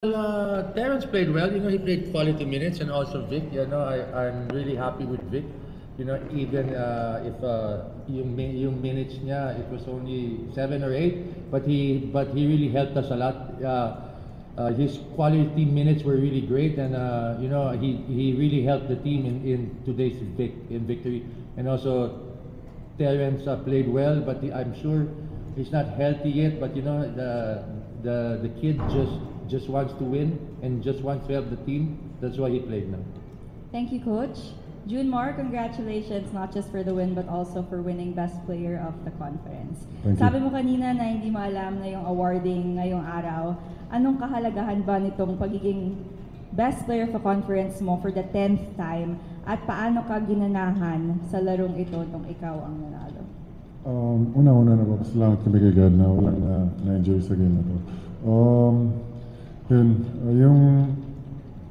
Terrence played well. He played quality minutes, and also Vic. I'm really happy with Vic. Even if yung minutes niya, it was only 7 or 8, but he really helped us a lot. His quality minutes were really great, and he really helped the team in today's victory. And also Terrence played well, but I'm sure he's not healthy yet. But the kid just wants to win and just wants to help the team. That's why he played now. Thank you, Coach. Junmar, congratulations not just for the win but also for winning Best Player of the Conference. Thank you. Sabi mo kanina na hindi mo alam na yung awarding ngayong araw. Anong kahalagahan ba nitong pagiging Best Player of the Conference mo for the 10th time at paano ka ginanahan sa larong ito nung ikaw ang nanalo? Una-una na papasalamat kami kay God na walang na-enjoy sa game na to. Yung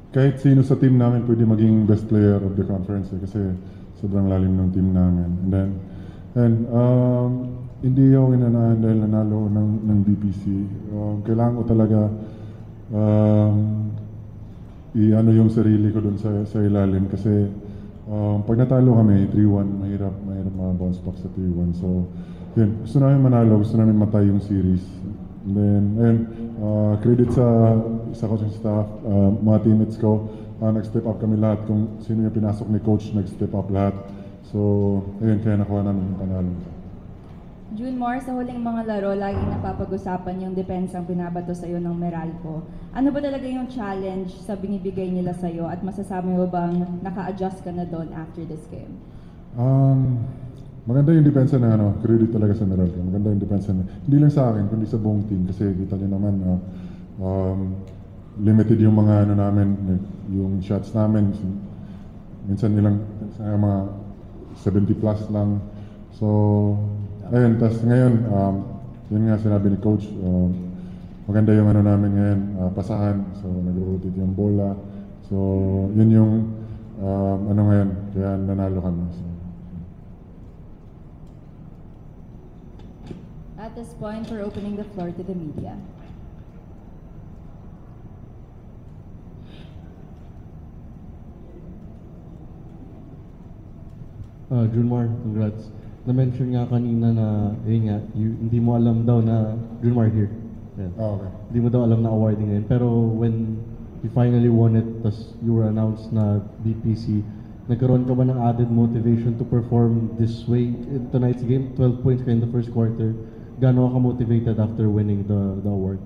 kahit sino sa team namin pwede maging best player of the conference kasi sobrang lalim ng team namin. Hindi ako inanahan dahil nanalo ng BPC. Kailangan ko talaga i-ano yung sarili ko dun sa ilalim kasi pag natalo kami 3-1, mahirap ma-bounce back sa 3-1. So, gusto namin manalo, gusto namin matay yung series. Credit sa coaching staff, mga teammates ko, nag-step up kami lahat. Kung sino yung pinasok ni coach, nag-step up lahat. So, kaya nakuha namin yung panalo. Junmar, sa huling mga laro, laging napapag-usapan yung depensang binabato sa'yo ng Meralco. Ano ba talaga yung challenge sa binibigay nila sa'yo at masasabi mo bang naka-adjust ka na doon after this game? Maganda yung depensa na credit talaga sa Meralco. Maganda yung depensa na, hindi lang sa akin, kundi sa buong team. Kasi kita nyo naman, limited yung mga namin, yung shots namin. Minsan mga 70 plus lang. So, ayun, tas ngayon, yun nga sinabi ni coach, maganda yung namin ngayon, pasahan. So, nag-rotate yung bola. So, yun yung ngayon, kaya nanalo kami. So, at this point, we're opening the floor to the media. Junmar, congrats. Na-mention nga kanina na, hindi mo alam daw na Junmar here. Yeah. okay. Hindi mo daw alam na awarding ngayon. Pero when you finally won it, tas you were announced na BPC, nagkaroon ka ba ng added motivation to perform this way in tonight's game? 12 points ka in the first quarter. Gano'n ka motivated after winning the award?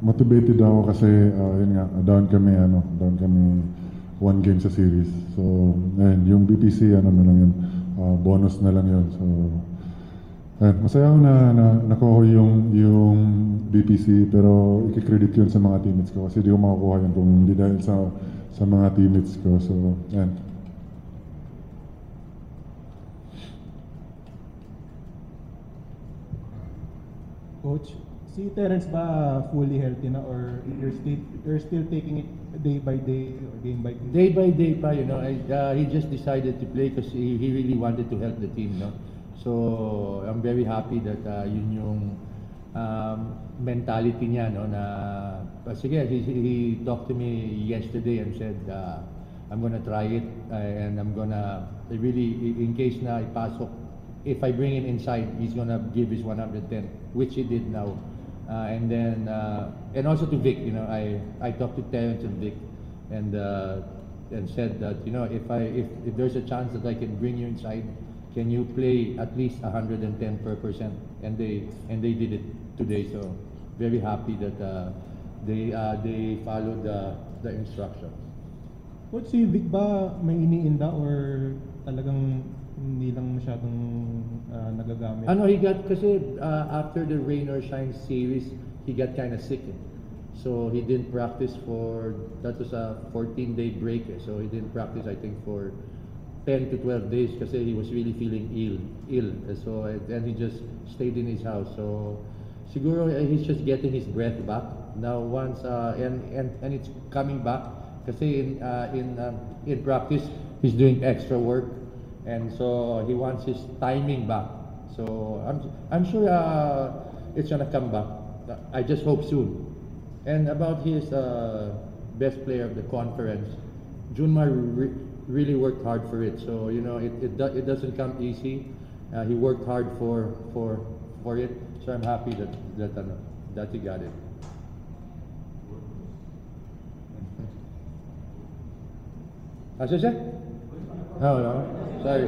Motivated ako kasi yun nga, down kami 1 game sa series. So, yung BPC na lang yun, bonus na lang yun. So, masaya ako na nakuha yung BPC pero i-credit yun sa mga teammates ko kasi di ko makukuha yun kung hindi dahil sa mga teammates ko. So, Coach, si Terrence ba fully healthy na or you're still taking it day by day or game by game? Day by day pa, he just decided to play because he really wanted to help the team, So, I'm very happy that yun yung mentality niya, sige, he talked to me yesterday and said, I'm gonna try it and I'm gonna really, in case na ipasok, if I bring him inside, he's gonna give his 110, which he did now. And also to Vic, I talked to Terrence and Vic, and said that if there's a chance that I can bring you inside, can you play at least 110%? And they did it today. So very happy that they followed the instructions. Coach, si Vic ba may iniinda or talagang hindi lang masyadong nagagamit? He got, kasi after the Rain or Shine series, he got kind of sick. So he didn't practice that was a 14-day break. So he didn't practice, I think, for 10 to 12 days kasi he was really feeling ill. So, and he just stayed in his house. So siguro he's just getting his breath back. Now once, and it's coming back kasi in practice, he's doing extra work. And so he wants his timing back. So I'm sure it's gonna come back. I just hope soon. And about his best player of the conference, Junmar really worked hard for it. So you know, it doesn't come easy. He worked hard for it. So I'm happy that he got it. Asa siya? No. Sorry.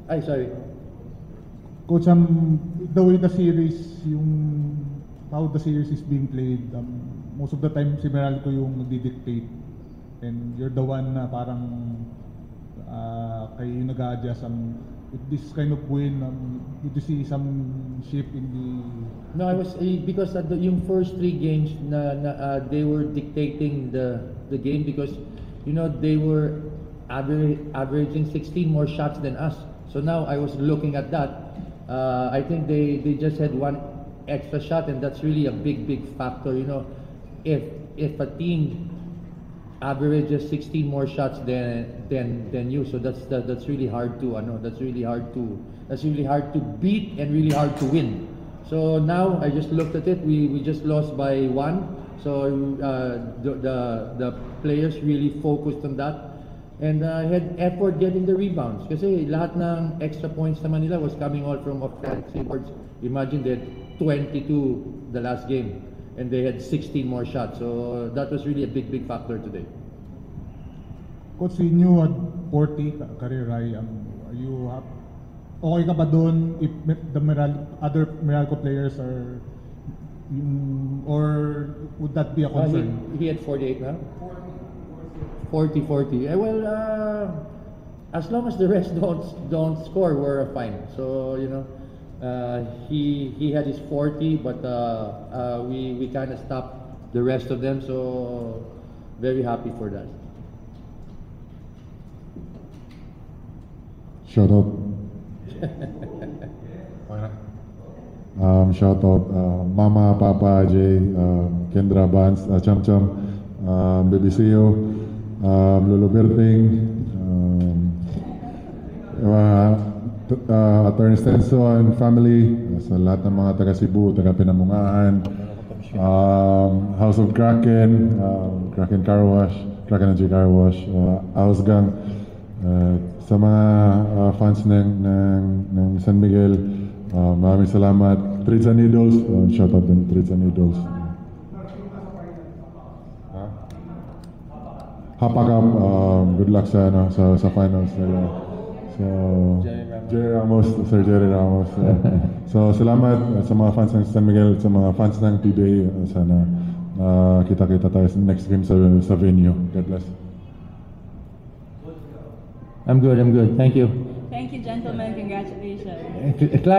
Ay, sorry. Coach, the way the series, how the series is being played, most of the time si Meralco yung nagdi-dictate, and you're the one na parang kayo yung nag-a-adjust. With this kind of win, did you see some shift in the... No, I was because yung first 3 games they were dictating the game because you know they were averaging 16 more shots than us. So now I was looking at that. I think they just had 1 extra shot, and that's really a big factor. You know, if a team averages 16 more shots than you, so that's really hard to that's really hard to beat and really hard to win. So now I just looked at it. We just lost by 1. So the players really focused on that. And had effort getting the rebounds. Kasi lahat ng extra points naman nila was coming all from offensive boards. Imagine they had 22 the last game, and they had 16 more shots. So that was really a big factor today. Coach, we knew at 40 career high, are you okay ka ba doon if the other Meralco players are, or would that be a concern? He had 48 now? 40. Well, as long as the rest don't score, we're fine. So you know, he had his 40, but we kind of stopped the rest of them. So very happy for that. Shout out. Shout out Mama, Papa, Jay, Kendra, Vance, Cham Cham, Baby Seo, Lolo Berting, Attorney Stenson, family, sa lahat ng mga taga Cebu, taga Pinamungaan, House of Kraken, Kraken Car Wash, Kraken and J Car Wash, House Gang, sa mga fans ng San Miguel, maraming salamat. Treats and Needles, shout out din Treats and Needles. Hapagap, good luck sa finals nila. So, Sir Jerry Ramos. So, salamat sa mga fans ng San Miguel, sa mga fans ng PBA. Sana kita-kita tayo sa next game sa venue. God bless. I'm good. Thank you. Thank you, gentlemen. Congratulations. Clyde.